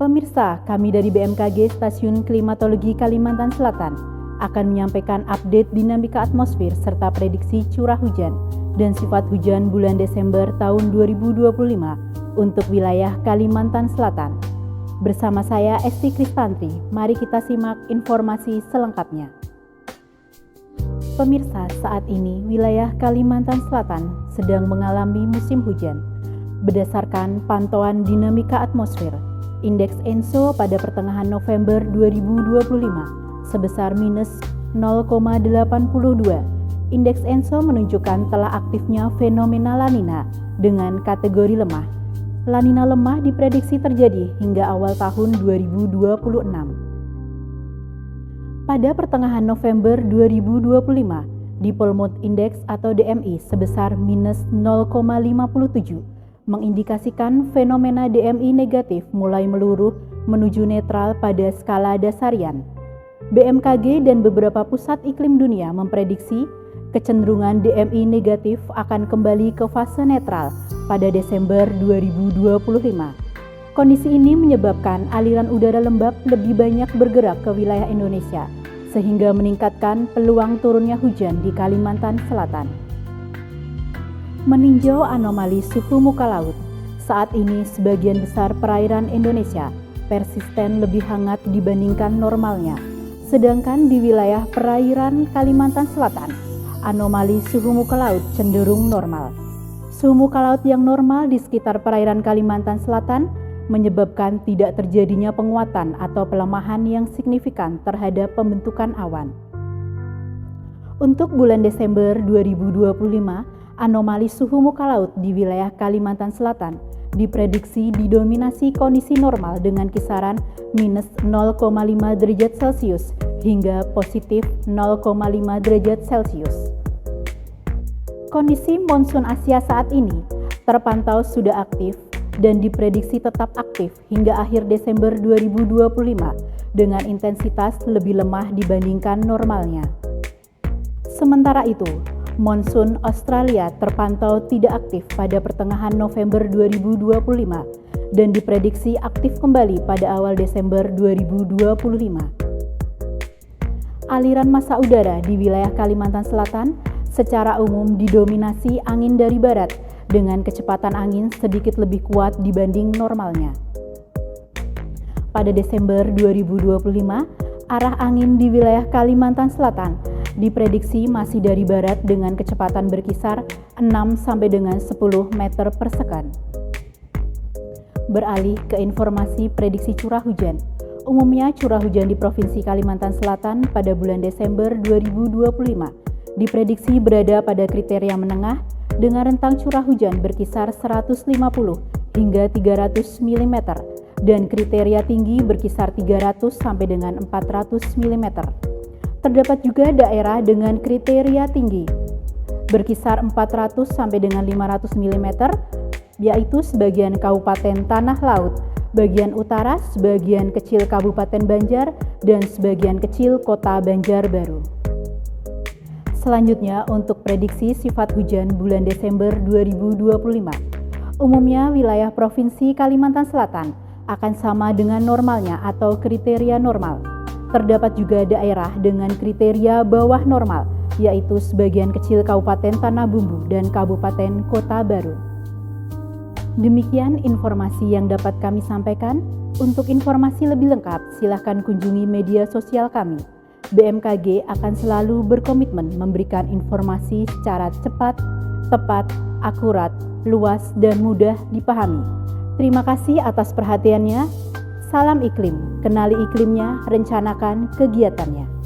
Pemirsa, kami dari BMKG Stasiun Klimatologi Kalimantan Selatan akan menyampaikan update dinamika atmosfer serta prediksi curah hujan dan sifat hujan bulan Desember tahun 2025 untuk wilayah Kalimantan Selatan. Bersama saya Esti Kristanti, mari kita simak informasi selengkapnya. Pemirsa, saat ini wilayah Kalimantan Selatan sedang mengalami musim hujan. Berdasarkan pantauan dinamika atmosfer, indeks ENSO pada pertengahan November 2025 sebesar minus 0,82. Indeks ENSO menunjukkan telah aktifnya fenomena La Nina dengan kategori lemah. La Nina lemah diprediksi terjadi hingga awal tahun 2026. Pada pertengahan November 2025, Dipole Mood Index atau DMI sebesar minus 0,57 mengindikasikan fenomena DMI negatif mulai meluruh menuju netral pada skala dasarian. BMKG dan beberapa pusat iklim dunia memprediksi kecenderungan DMI negatif akan kembali ke fase netral pada Desember 2025. Kondisi ini menyebabkan aliran udara lembab lebih banyak bergerak ke wilayah Indonesia, sehingga meningkatkan peluang turunnya hujan di Kalimantan Selatan. Meninjau anomali suhu muka laut, saat ini sebagian besar perairan Indonesia persisten lebih hangat dibandingkan normalnya, sedangkan di wilayah perairan Kalimantan Selatan, anomali suhu muka laut cenderung normal. Suhu muka laut yang normal di sekitar perairan Kalimantan Selatan menyebabkan tidak terjadinya penguatan atau pelemahan yang signifikan terhadap pembentukan awan. Untuk bulan Desember 2025, anomali suhu muka laut di wilayah Kalimantan Selatan diprediksi didominasi kondisi normal dengan kisaran minus 0,5 derajat Celcius hingga positif 0,5 derajat Celcius. Kondisi monsun Asia saat ini terpantau sudah aktif dan diprediksi tetap aktif hingga akhir Desember 2025 dengan intensitas lebih lemah dibandingkan normalnya. Sementara itu, monsun Australia terpantau tidak aktif pada pertengahan November 2025 dan diprediksi aktif kembali pada awal Desember 2025. Aliran massa udara di wilayah Kalimantan Selatan secara umum didominasi angin dari barat dengan kecepatan angin sedikit lebih kuat dibanding normalnya. Pada Desember 2025, arah angin di wilayah Kalimantan Selatan diprediksi masih dari barat dengan kecepatan berkisar 6 sampai dengan 10 meter per second. Beralih ke informasi prediksi curah hujan. Umumnya curah hujan di Provinsi Kalimantan Selatan pada bulan Desember 2025 diprediksi berada pada kriteria menengah dengan rentang curah hujan berkisar 150 hingga 300 mm dan kriteria tinggi berkisar 300 sampai dengan 400 mm. Terdapat juga daerah dengan kriteria tinggi berkisar 400 sampai dengan 500 mm, yaitu sebagian Kabupaten Tanah Laut, bagian utara, sebagian kecil Kabupaten Banjar, dan sebagian kecil Kota Banjarbaru. Selanjutnya, untuk prediksi sifat hujan bulan Desember 2025. Umumnya, wilayah Provinsi Kalimantan Selatan akan sama dengan normalnya atau kriteria normal. Terdapat juga daerah dengan kriteria bawah normal, yaitu sebagian kecil Kabupaten Tanah Bumbu dan Kabupaten Kota Baru. Demikian informasi yang dapat kami sampaikan. Untuk informasi lebih lengkap, silakan kunjungi media sosial kami. BMKG akan selalu berkomitmen memberikan informasi secara cepat, tepat, akurat, luas, dan mudah dipahami. Terima kasih atas perhatiannya. Salam iklim, kenali iklimnya, rencanakan kegiatannya.